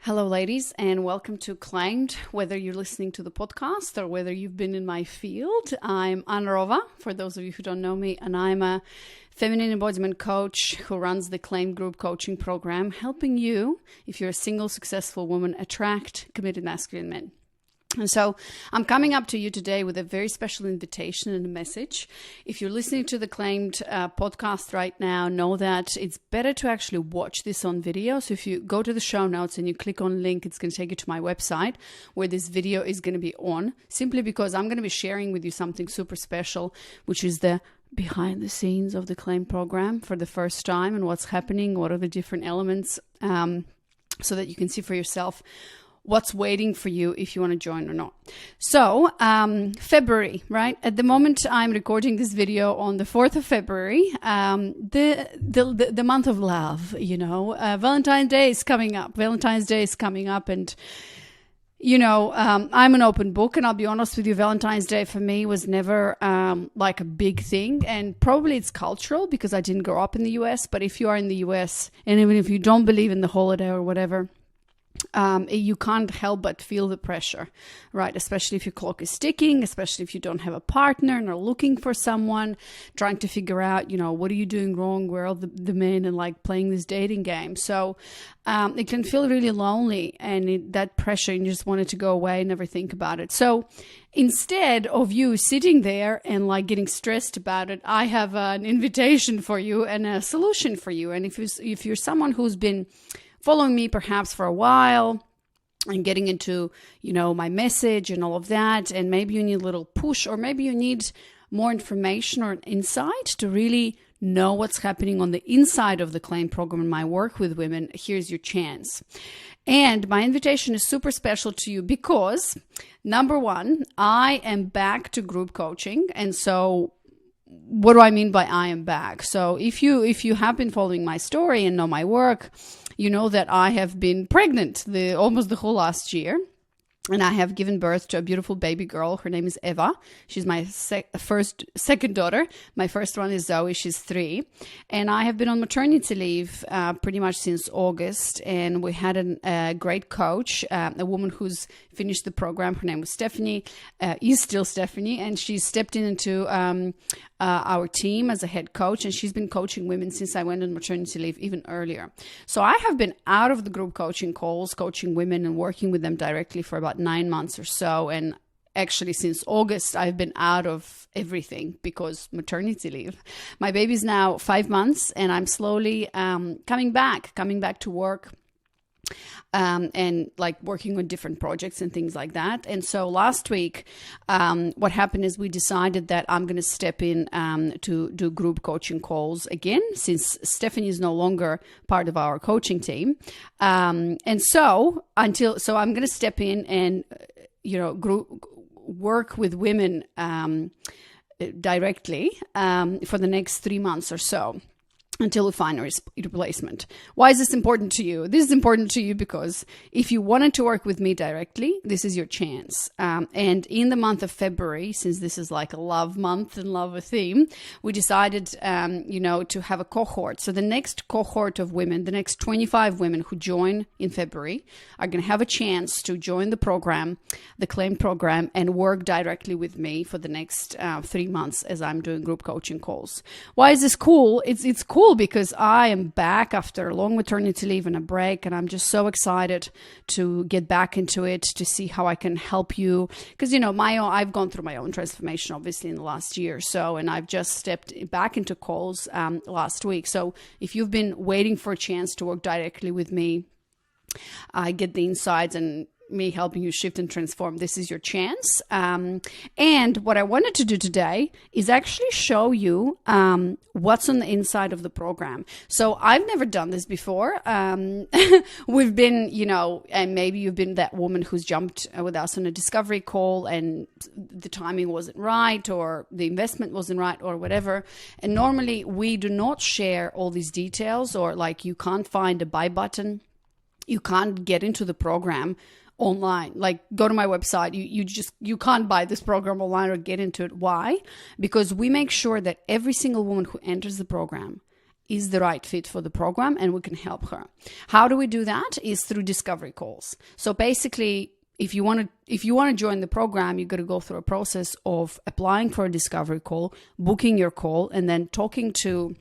Hello, ladies, and welcome to Claimed. Whether you're listening to the podcast or whether you've been in my field, I'm Anna Rova, for those of you who don't know me, and I'm a feminine embodiment coach who runs the Claimed group coaching program, helping you, if you're a single successful woman, attract committed masculine men. And so I'm coming up to you today with a very special invitation and a message. If you're listening to the Claimed podcast right now, know that it's better to actually watch this on video. So if you go to the show notes and you click on link, it's going to take you to my website where this video is going to be on, simply because I'm going to be sharing with you something super special, which is the behind the scenes of the Claimed program for the first time and what's happening, what are the different elements, so that you can see for yourself what's waiting for you if you want to join or not. So, February, right? At the moment, I'm recording this video on the 4th of February, the month of love, Valentine's Day is coming up. And, I'm an open book, and I'll be honest with you, Valentine's Day for me was never like a big thing. And probably it's cultural because I didn't grow up in the US. But if you are in the US, and even if you don't believe in the holiday or whatever, you can't help but feel the pressure, right? Especially if your clock is ticking, especially if you don't have a partner and are looking for someone, trying to figure out, what are you doing wrong? Where are the men, and like playing this dating game. So it can feel really lonely, and that pressure, and you just want it to go away and never think about it. So instead of you sitting there and like getting stressed about it, I have an invitation for you and a solution for you. And if you're someone who's been following me perhaps for a while and getting into, my message and all of that, and maybe you need a little push, or maybe you need more information or insight to really know what's happening on the inside of the Claimed program and my work with women, here's your chance. And my invitation is super special to you because, number one, I am back to group coaching. And so what do I mean by I am back? So if you have been following my story and know my work, you know that I have been pregnant almost the whole last year. And I have given birth to a beautiful baby girl. Her name is Eva. She's my second daughter. My first one is Zoe. She's 3. And I have been on maternity leave pretty much since August. And we had a great coach, a woman who's finished the program. Her name was Stephanie, is still Stephanie. And she stepped into our team as a head coach. And she's been coaching women since I went on maternity leave, even earlier. So I have been out of the group coaching calls, coaching women and working with them directly for about 9 months or so. And actually since August, I've been out of everything because maternity leave. My baby's now 5 months, and I'm slowly coming back to work. And like working on different projects and things like that. And so last week, what happened is we decided that I'm going to step in to do group coaching calls again, since Stephanie is no longer part of our coaching team. And so I'm going to step in and, work with women directly for the next 3 months or so, until we find a replacement. Why is this important to you? This is important to you because if you wanted to work with me directly, this is your chance. And in the month of February, since this is like a love month and love a theme, we decided, to have a cohort. So the next cohort of women, the next 25 women who join in February are going to have a chance to join the program, the Claimed program, and work directly with me for the next 3 months as I'm doing group coaching calls. Why is this cool? It's cool because I am back after a long maternity leave and a break, and I'm just so excited to get back into it, to see how I can help you. Because, I've gone through my own transformation, obviously, in the last year or so, and I've just stepped back into calls last week. So if you've been waiting for a chance to work directly with me, I get the insights and me helping you shift and transform, this is your chance. And what I wanted to do today is actually show you what's on the inside of the program. So I've never done this before. We've been, and maybe you've been that woman who's jumped with us on a discovery call and the timing wasn't right, or the investment wasn't right, or whatever. And normally we do not share all these details, or like you can't find a buy button. You can't get into the program online. Like, go to my website. You can't buy this program online or get into it. Why? Because we make sure that every single woman who enters the program is the right fit for the program and we can help her. How do we do that? Is through discovery calls. So basically, if you want to join the program, you got to go through a process of applying for a discovery call, booking your call, and then talking to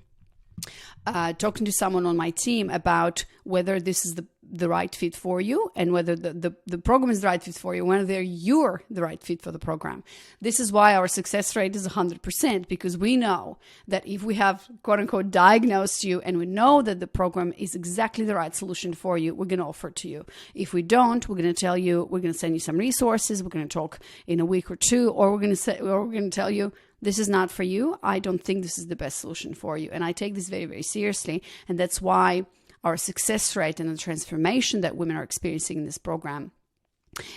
someone on my team about whether this is the right fit for you and whether the program is the right fit for you, whether you're the right fit for the program. This is why our success rate is 100%, because we know that if we have, quote unquote, diagnosed you and we know that the program is exactly the right solution for you, we're going to offer it to you. If we don't, we're going to tell you, we're going to send you some resources, we're going to talk in a week or two, or we're going to tell you, this is not for you. I don't think this is the best solution for you. And I take this very, very seriously. And that's why our success rate and the transformation that women are experiencing in this program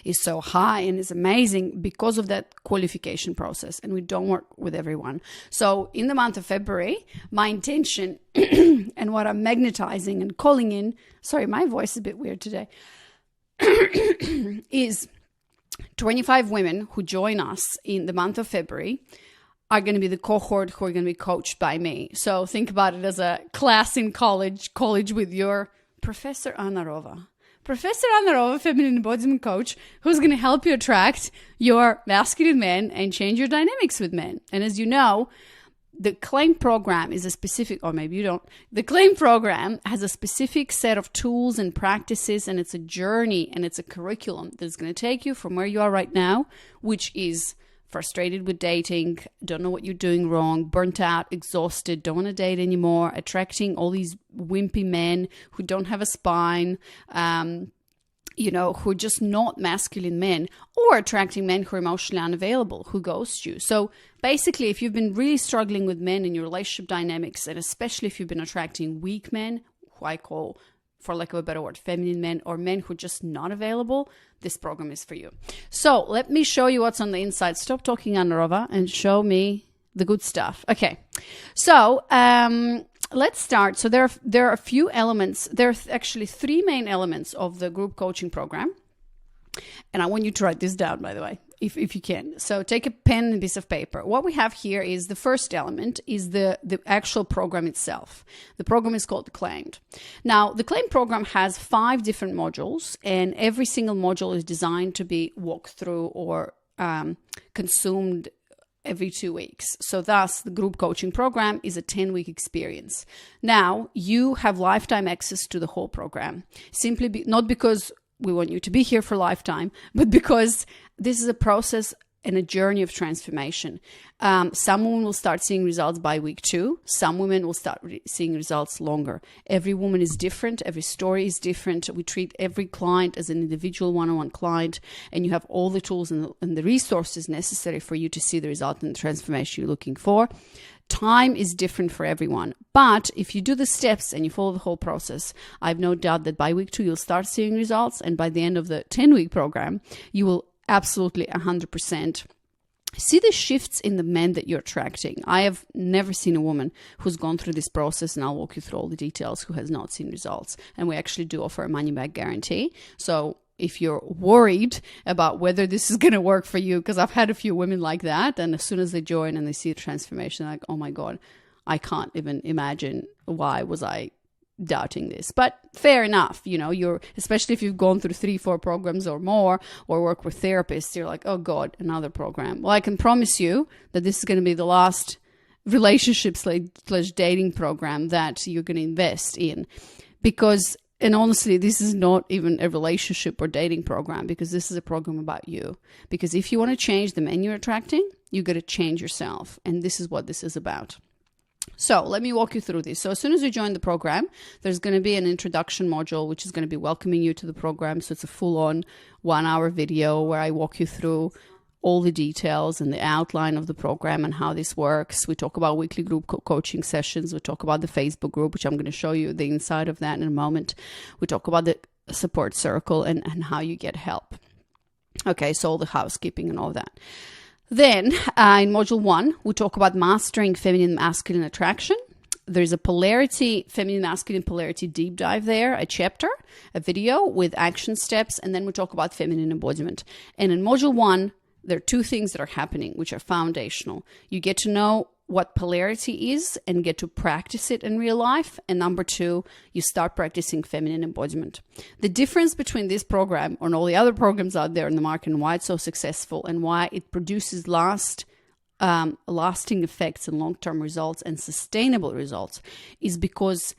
is so high and is amazing because of that qualification process. And we don't work with everyone. So in the month of February, my intention and what I'm magnetizing and calling in, sorry, my voice is a bit weird today, is 25 women who join us in the month of February are going to be the cohort who are going to be coached by me. So think about it as a class in college with your Professor Anarova. Professor Anarova, feminine embodiment coach, who's going to help you attract your masculine men and change your dynamics with men. And as you know, the CLAIM program is a specific, or maybe you don't, the CLAIM program has a specific set of tools and practices, and it's a journey and it's a curriculum that's going to take you from where you are right now, which is frustrated with dating, don't know what you're doing wrong, burnt out, exhausted, don't want to date anymore, attracting all these wimpy men who don't have a spine, who are just not masculine men, or attracting men who are emotionally unavailable, who ghost you. So basically, if you've been really struggling with men in your relationship dynamics, and especially if you've been attracting weak men, who I call, for lack of a better word, feminine men, or men who are just not available, this program is for you. So let me show you what's on the inside. Stop talking, Anarova, and show me the good stuff. Okay, so let's start. So there are a few elements. There are actually three main elements of the group coaching program. And I want you to write this down, by the way, if you can. So take a pen and a piece of paper. What we have here is the first element is the actual program itself. The program is called Claimed. Now, the Claimed program has 5 different modules, and every single module is designed to be walked through or consumed every 2 weeks. So thus, the group coaching program is a 10-week experience. Now, you have lifetime access to the whole program, not because we want you to be here for a lifetime, but because this is a process and a journey of transformation. Some women will start seeing results by week 2. Some women will start seeing results longer. Every woman is different. Every story is different. We treat every client as an individual one-on-one client, and you have all the tools and the resources necessary for you to see the result and the transformation you're looking for. Time is different for everyone. But if you do the steps and you follow the whole process, I have no doubt that by week 2, you'll start seeing results. And by the end of the 10-week program, you will absolutely 100% see the shifts in the men that you're attracting. I have never seen a woman who's gone through this process, and I'll walk you through all the details, who has not seen results. And we actually do offer a money-back guarantee. So if you're worried about whether this is going to work for you, because I've had a few women like that, and as soon as they join and they see the transformation, they're like, oh my God, I can't even imagine why was I doubting this. But fair enough, you're, especially if you've gone through 3-4 programs or more, or work with therapists, you're like, oh God, another program. Well, I can promise you that this is going to be the last relationship/dating program that you're going to invest in, because, and honestly, this is not even a relationship or dating program, because this is a program about you. Because if you want to change the men you're attracting, you got to change yourself. And this is what this is about. So let me walk you through this. So as soon as you join the program, there's going to be an introduction module, which is going to be welcoming you to the program. So it's a full-on 1-hour video where I walk you through all the details and the outline of the program and how this works. We talk about weekly group coaching sessions. We talk about the Facebook group, which I'm going to show you the inside of that in a moment. We talk about the support circle and how you get help. Okay, so all the housekeeping and all that. Then in module 1, we talk about mastering feminine masculine attraction. There's a feminine masculine polarity deep dive there, a chapter, a video with action steps, and then we talk about feminine embodiment. And in module 1, there are 2 things that are happening, which are foundational. You get to know what polarity is and get to practice it in real life. And number two, you start practicing feminine embodiment. The difference between this program and all the other programs out there in the market and why it's so successful and why it produces lasting effects and long-term results and sustainable results is because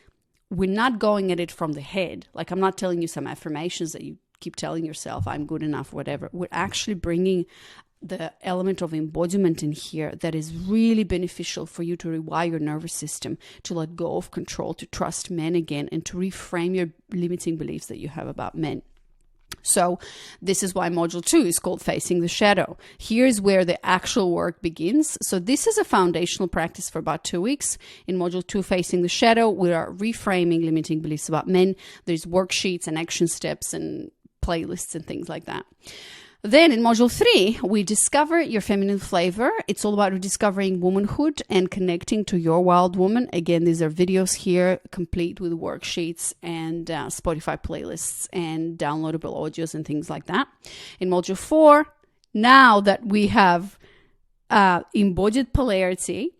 we're not going at it from the head. Like, I'm not telling you some affirmations that you keep telling yourself, I'm good enough, whatever. We're actually bringing the element of embodiment in here that is really beneficial for you to rewire your nervous system, to let go of control, to trust men again, and to reframe your limiting beliefs that you have about men. So this is why module 2 is called Facing the Shadow. Here's where the actual work begins. So this is a foundational practice for about 2 weeks. In module 2, Facing the Shadow, we are reframing limiting beliefs about men. There's worksheets and action steps and playlists and things like that. Then in module 3, we discover your feminine flavor. It's all about rediscovering womanhood and connecting to your wild woman. Again, these are videos here, complete with worksheets and Spotify playlists and downloadable audios and things like that. In module 4, now that we have embodied polarity,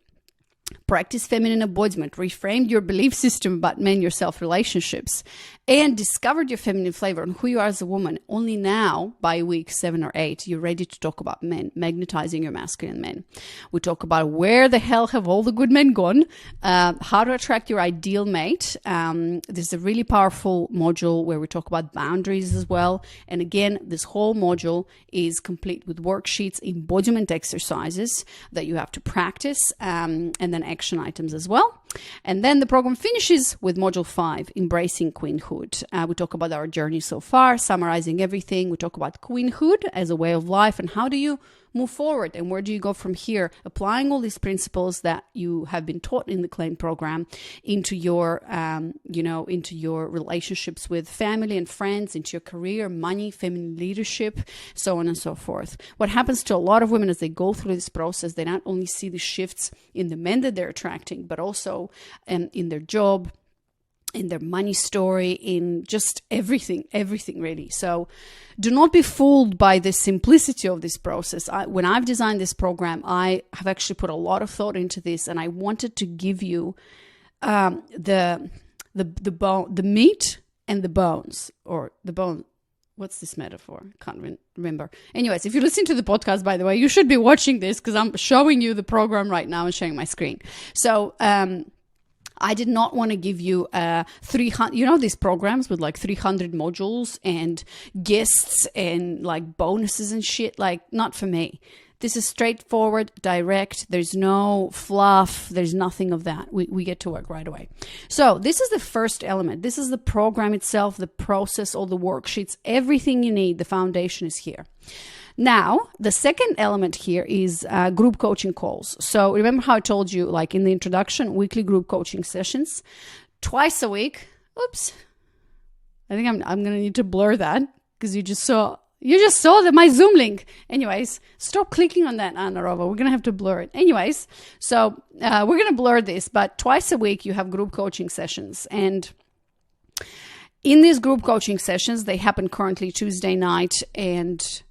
practice feminine embodiment, reframed your belief system about men, yourself, relationships, and discovered your feminine flavor and who you are as a woman, only now, by week 7 or 8, you're ready to talk about men, magnetizing your masculine men. We talk about where the hell have all the good men gone, how to attract your ideal mate. There's a really powerful module where we talk about boundaries as well. And again, this whole module is complete with worksheets, embodiment exercises that you have to practice, and then action items as well. And then the program finishes with module 5, Embracing Queenhood. We talk about our journey so far, summarizing everything. We talk about queenhood as a way of life and how do you move forward and where do you go from here, applying all these principles that you have been taught in the CLAIM program into your, into your relationships with family and friends, into your career, money, feminine leadership, so on and so forth. What happens to a lot of women as they go through this process, they not only see the shifts in the men that they're attracting, but also in their job, in their money story, in just everything really. So do not be fooled by the simplicity of this process. When I've designed this program, I have actually put a lot of thought into this, and I wanted to give you the meat and the bones, or the bone. What's this metaphor? Can't remember. Anyways, if you listen to the podcast, by the way, you should be watching this because I'm showing you the program right now and sharing my screen. So, I did not want to give you 300, these programs with like 300 modules and guests and like bonuses and shit, like not for me. This is straightforward, direct. There's no fluff. There's nothing of that. We get to work right away. So this is the first element. This is the program itself, the process, all the worksheets, everything you need. The foundation is here. Now, the second element here is group coaching calls. So remember how I told you, like in the introduction, weekly group coaching sessions, twice a week. Oops. I think I'm going to need to blur that because you just saw that my Zoom link. Anyways, stop clicking on that, Anna Rova. We're going to have to blur it. Anyways, so we're going to blur this, but twice a week you have group coaching sessions. And in these group coaching sessions, they happen currently Tuesday night and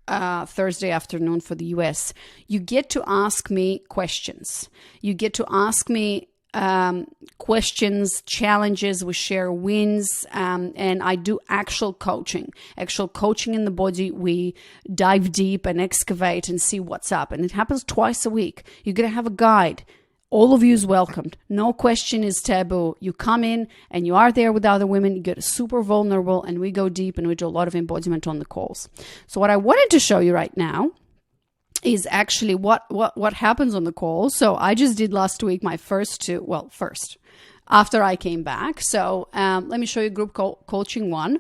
Thursday afternoon for the US. You get to ask me questions. You get to ask me questions, challenges. We share wins, and I do actual coaching in the body. We dive deep and excavate and see what's up. And it happens twice a week. You're going to have a guide. All of you is welcomed. No question is taboo. You come in and you are there with other women. You get super vulnerable and we go deep and we do a lot of embodiment on the calls. So what I wanted to show you right now is actually what happens on the calls. So I just did last week my first after I came back. So let me show you group coaching one.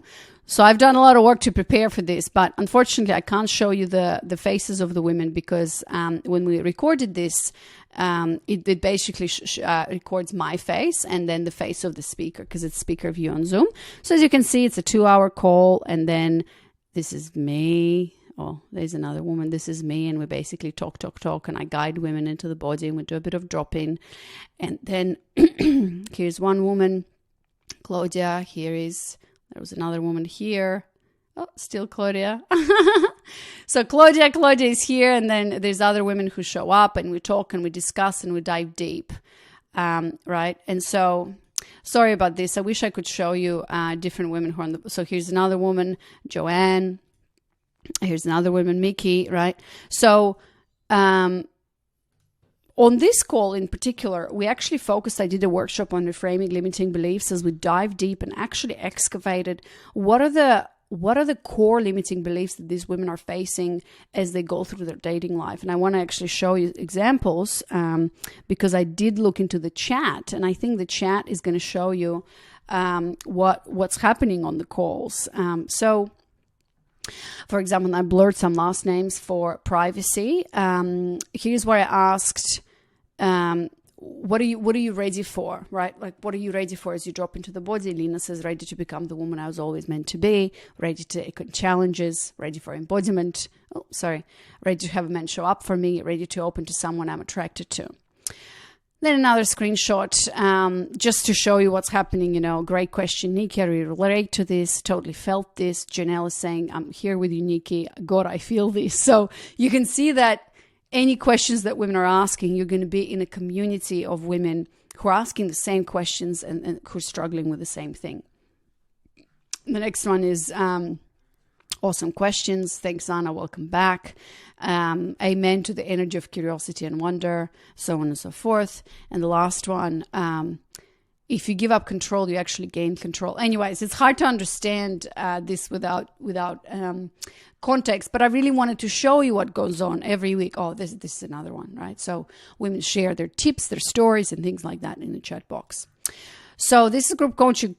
So I've done a lot of work to prepare for this, but unfortunately I can't show you the faces of the women because when we recorded this, it basically records my face and then the face of the speaker because it's speaker view on Zoom. So as you can see, it's a 2-hour call, and then this is me. Oh, there's another woman. This is me, and we basically talk, and I guide women into the body, and we do a bit of drop-in. And then here's one woman, Claudia. There was another woman here. Oh, still Claudia. So Claudia is here, and then there's other women who show up, and we talk and we discuss and we dive deep, right? And so, sorry about this. I wish I could show you different women who are on the. So here's another woman, Joanne. Here's another woman, Mickey, right? So, on this call in particular, we actually focused, I did a workshop on reframing limiting beliefs as we dive deep and actually excavated what are the core limiting beliefs that these women are facing as they go through their dating life. And I want to actually show you examples because I did look into the chat, and I think the chat is going to show you what's happening on the calls. So, for example, I blurred some last names for privacy. Here's where I asked, what are you ready for, right? Like, what are you ready for as you drop into the body? Lena says, ready to become the woman I was always meant to be, ready to take on challenges, ready for embodiment. Ready to have a man show up for me, ready to open to someone I'm attracted to. Then another screenshot, just to show you what's happening, great question, Nikki, I relate to this, totally felt this. Janelle is saying, I'm here with you, Nikki. God, I feel this. So you can see that any questions that women are asking, you're going to be in a community of women who are asking the same questions and who are struggling with the same thing. The next one is awesome questions. Thanks, Anna. Welcome back. Amen to the energy of curiosity and wonder, so on and so forth. And the last one, if you give up control, you actually gain control. Anyways, it's hard to understand this without context, but I really wanted to show you what goes on every week. Oh, this is another one, right? So women share their tips, their stories, and things like that in the chat box. So this is group coaching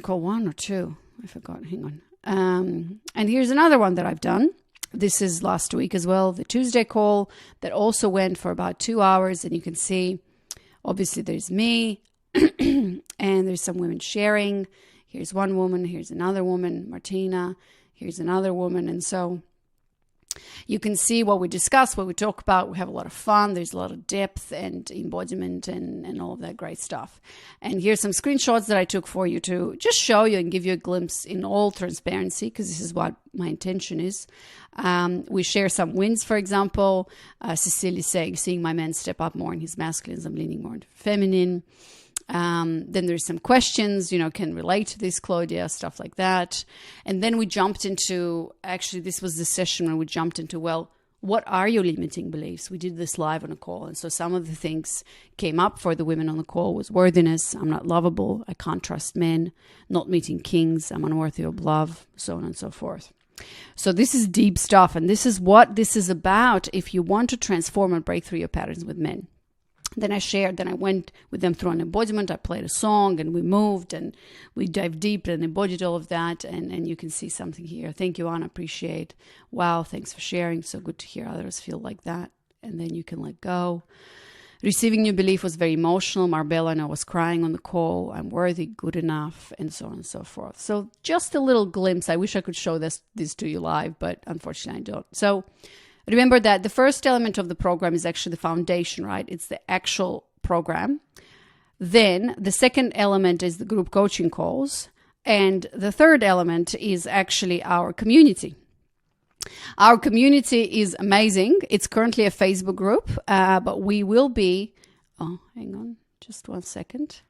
call 1 or 2. I forgot. Hang on. And here's another one that I've done. This is last week as well, the Tuesday call that also went for about 2 hours. And you can see, obviously, there's me and there's some women sharing. Here's one woman. Here's another woman, Martina. Here's another woman. And so you can see what we discuss, what we talk about. We have a lot of fun. There's a lot of depth and embodiment and all of that great stuff. And here's some screenshots that I took for you to just show you and give you a glimpse in all transparency, because this is what my intention is. We share some wins, for example. Cecilia saying, seeing my man step up more in his masculine, I'm leaning more into feminine. Then there's some questions, can relate to this, Claudia, stuff like that. And then we jumped into, actually, this was the session when we jumped into, well, what are your limiting beliefs? We did this live on a call. And so some of the things came up for the women on the call was worthiness. I'm not lovable. I can't trust men. Not meeting kings. I'm unworthy of love, so on and so forth. So this is deep stuff. And this is what this is about if you want to transform and break through your patterns with men. Then I went with them through an embodiment. I played a song and we moved and we dived deep and embodied all of that. And you can see something here. Thank you, Anna. Appreciate. Wow. Thanks for sharing. So good to hear others feel like that. And then you can let go. Receiving new belief was very emotional. Marbella and I was crying on the call. I'm worthy, good enough, and so on and so forth. So just a little glimpse. I wish I could show this to you live, but unfortunately I don't. So remember that the first element of the program is actually the foundation, right? It's the actual program. Then the second element is the group coaching calls. And the third element is actually our community. Our community is amazing. It's currently a Facebook group, but we will be, hang on, just 1 second.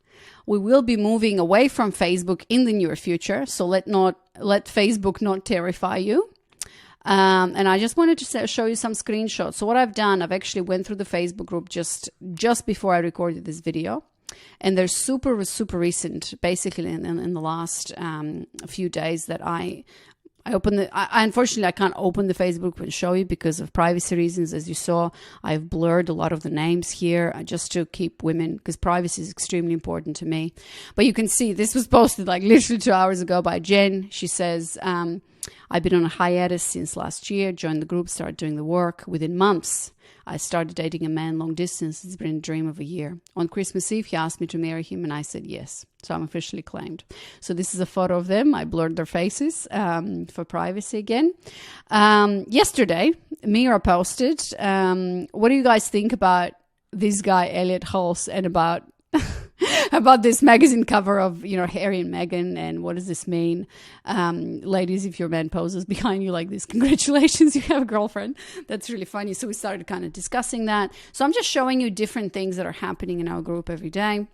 We will be moving away from Facebook in the near future. So let Facebook not terrify you. And I just wanted to show you some screenshots. So what I've done, I've actually went through the Facebook group just before I recorded this video. And they're super recent, basically in the last few days that I opened unfortunately, I can't open the Facebook and show you because of privacy reasons. As you saw, I've blurred a lot of the names here just to keep women, because privacy is extremely important to me. But you can see this was posted like literally 2 hours ago by Jen. She says, I've been on a hiatus since last year, joined the group, started doing the work. Within months, I started dating a man long distance. It's been a dream of a year. On Christmas Eve, he asked me to marry him and I said yes. So I'm officially claimed. So this is a photo of them. I blurred their faces for privacy again. Yesterday, Mira posted, what do you guys think about this guy, Elliot Hulse, and about about this magazine cover of, Harry and Meghan, and what does this mean? Ladies, if your man poses behind you like this, congratulations, you have a girlfriend. That's really funny. So we started kind of discussing that. So I'm just showing you different things that are happening in our group every day.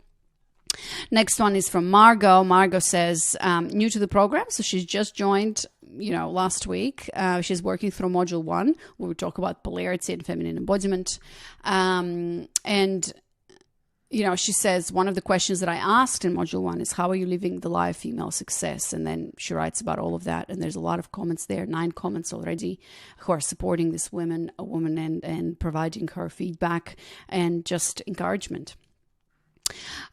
Next one is from Margot. Margot says, new to the program, so she's just joined, last week. She's working through module 1, where we talk about polarity and feminine embodiment. She says, one of the questions that I asked in module 1 is, how are you living the life female success? And then she writes about all of that. And there's a lot of comments there, 9 comments already, who are supporting this woman and providing her feedback and just encouragement.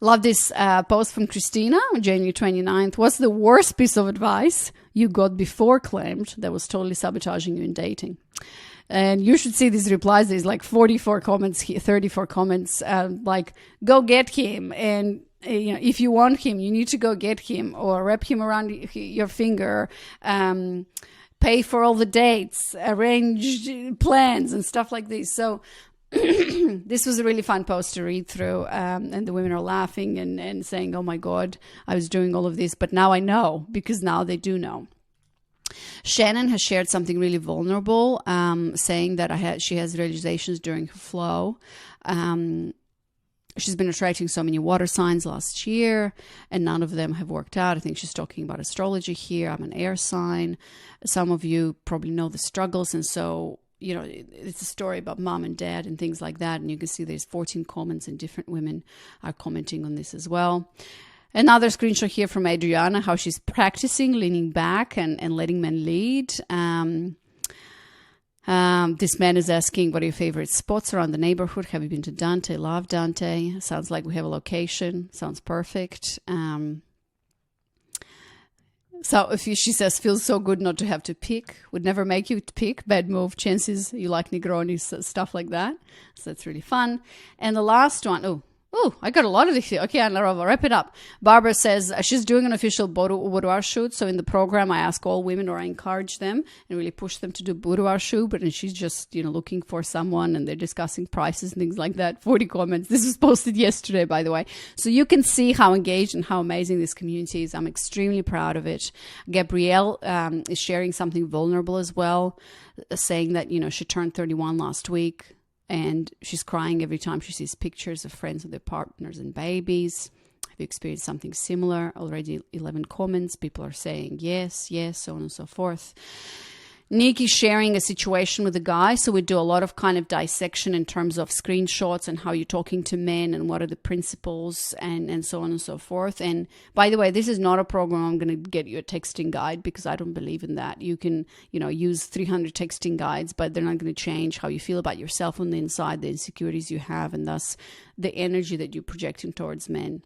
Love this post from Christina on January 29th. What's the worst piece of advice you got before claimed that was totally sabotaging you in dating? And you should see these replies. There's like 44 comments, 34 comments, like, go get him. And, if you want him, you need to go get him, or wrap him around your finger, pay for all the dates, arrange plans and stuff like this. So this was a really fun post to read through, and the women are laughing and saying, oh my God, I was doing all of this, but now I know, because now they do know. Shannon has shared something really vulnerable, saying that she has realizations during her flow. She's been attracting so many water signs last year, and none of them have worked out. I think she's talking about astrology here. I'm an air sign. Some of you probably know the struggles, and so it's a story about mom and dad and things like that. And you can see there's 14 comments, and different women are commenting on this as well. Another screenshot here from Adriana, how she's practicing leaning back and letting men lead. This man is asking, what are your favorite spots around the neighborhood? Have you been to Dante? Love Dante. Sounds like we have a location. Sounds perfect. So she says, feels so good not to have to pick. Would never make you pick. Bad move. Chances you like Negronis, stuff like that. So that's really fun. And the last one, I got a lot of this here. Okay, I'll wrap it up. Barbara says she's doing an official boudoir shoot. So in the program, I ask all women, or I encourage them and really push them to do boudoir shoot. But she's just, looking for someone, and they're discussing prices and things like that. 40 comments. This was posted yesterday, by the way. So you can see how engaged and how amazing this community is. I'm extremely proud of it. Gabrielle is sharing something vulnerable as well, saying that, she turned 31 last week. And she's crying every time she sees pictures of friends with their partners and babies. Have you experienced something similar? Already 11 comments. People are saying yes, so on and so forth. Nikki's sharing a situation with a guy. So we do a lot of kind of dissection in terms of screenshots and how you're talking to men and what are the principles and so on and so forth. And by the way, this is not a program I'm going to get you a texting guide, because I don't believe in that. You can, use 300 texting guides, but they're not going to change how you feel about yourself on the inside, the insecurities you have, and thus the energy that you're projecting towards men.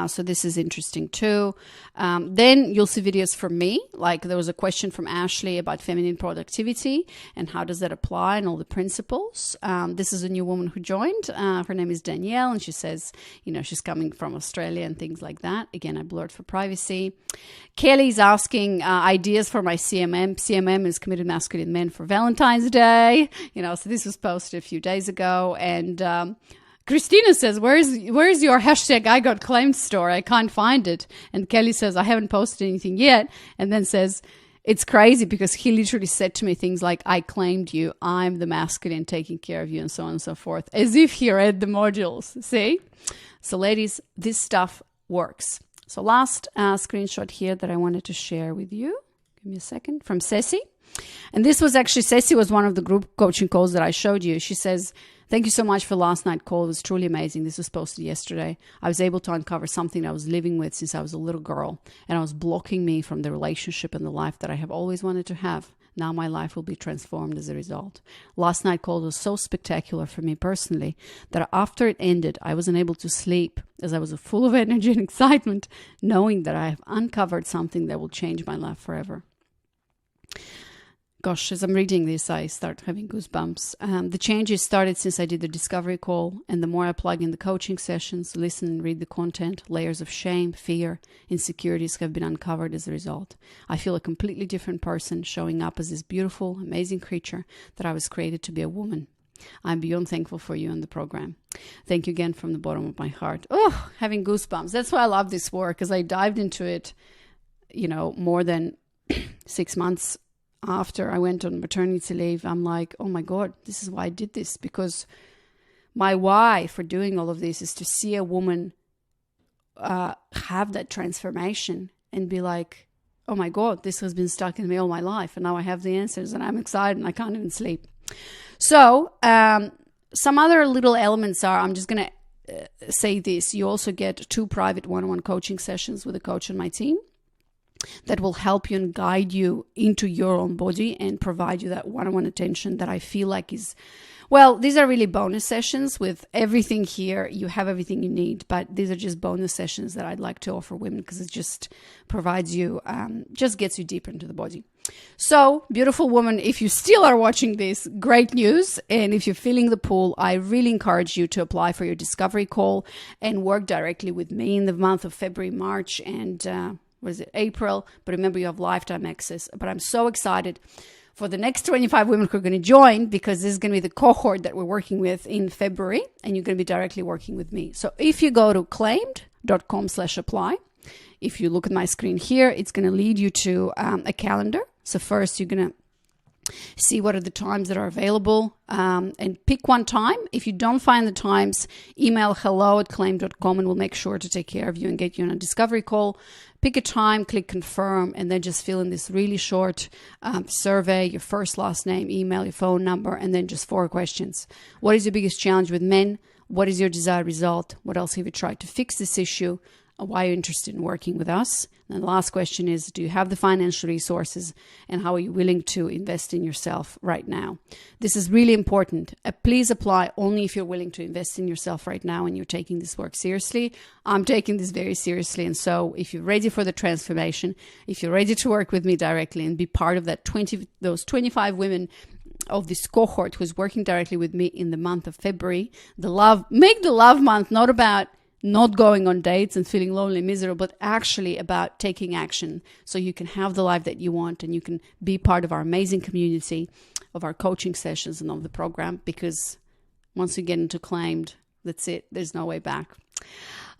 So this is interesting too. Then you'll see videos from me. Like there was a question from Ashley about feminine productivity and how does that apply and all the principles. This is a new woman who joined. Her name is Danielle, and she says, she's coming from Australia and things like that. Again, I blurred for privacy. Kelly's asking ideas for my CMM. CMM is Committed Masculine Men for Valentine's Day. So this was posted a few days ago. And Christina says, where's your hashtag I got claimed store? I can't find it. And Kelly says, I haven't posted anything yet. And then says, it's crazy because he literally said to me things like, I claimed you, I'm the masculine taking care of you, and so on and so forth, as if he read the modules. See? So ladies, this stuff works. So last screenshot here that I wanted to share with you. Give me a second. From Ceci. And this was actually, Ceci was one of the group coaching calls that I showed you. She says, thank you so much for last night's call. It was truly amazing. This was posted yesterday. I was able to uncover something I was living with since I was a little girl, and it was blocking me from the relationship and the life that I have always wanted to have. Now my life will be transformed as a result. Last night's call was so spectacular for me personally that after it ended, I wasn't able to sleep as I was full of energy and excitement, knowing that I have uncovered something that will change my life forever. Gosh, as I'm reading this, I start having goosebumps. The changes started since I did the discovery call, and the more I plug in the coaching sessions, listen and read the content, layers of shame, fear, insecurities have been uncovered as a result. I feel a completely different person, showing up as this beautiful, amazing creature that I was created to be, a woman. I'm beyond thankful for you and the program. Thank you again from the bottom of my heart. Oh, having goosebumps. That's why I love this work, because I dived into it, more than 6 months after I went on maternity leave. I'm like, oh my God, this is why I did this, because my why for doing all of this is to see a woman have that transformation and be like, oh my God, this has been stuck in me all my life, and now I have the answers, and I'm excited, and I can't even sleep. So some other little elements are, I'm just going to say this. You also get 2 private one-on-one coaching sessions with a coach on my team that will help you and guide you into your own body and provide you that one-on-one attention that I feel like is, well, these are really bonus sessions with everything here. You have everything you need, but these are just bonus sessions that I'd like to offer women, because it just provides you, just gets you deeper into the body. So, beautiful woman, if you still are watching this, great news. And if you're feeling the pull, I really encourage you to apply for your discovery call and work directly with me in the month of February, March, and April. But remember, you have lifetime access. But I'm so excited for the next 25 women who are going to join, because this is going to be the cohort that we're working with in February, and you're going to be directly working with me. So if you go to claimed.com/apply, if you look at my screen here, it's going to lead you to a calendar. So first, you're going to see what are the times that are available, and pick one time. If you don't find the times, email hello@claim.com, and we'll make sure to take care of you and get you on a discovery call. Pick a time, click confirm, and then just fill in this really short survey, your first, last name, email, your phone number, and then just 4 questions. What is your biggest challenge with men? What is your desired result? What else have you tried to fix this issue? Why are you interested in working with us? And the last question is, do you have the financial resources, and how are you willing to invest in yourself right now? This is really important. Please apply only if you're willing to invest in yourself right now and you're taking this work seriously. I'm taking this very seriously. And so if you're ready for the transformation, if you're ready to work with me directly and be part of that those 25 women of this cohort who's working directly with me in the month of February, make the love month not about not going on dates and feeling lonely and miserable, but actually about taking action so you can have the life that you want, and you can be part of our amazing community, of our coaching sessions and of the program, because once you get into Claimed, that's it. There's no way back.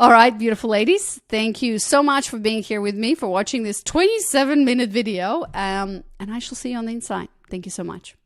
All right, beautiful ladies. Thank you so much for being here with me, for watching this 27-minute video. And I shall see you on the inside. Thank you so much.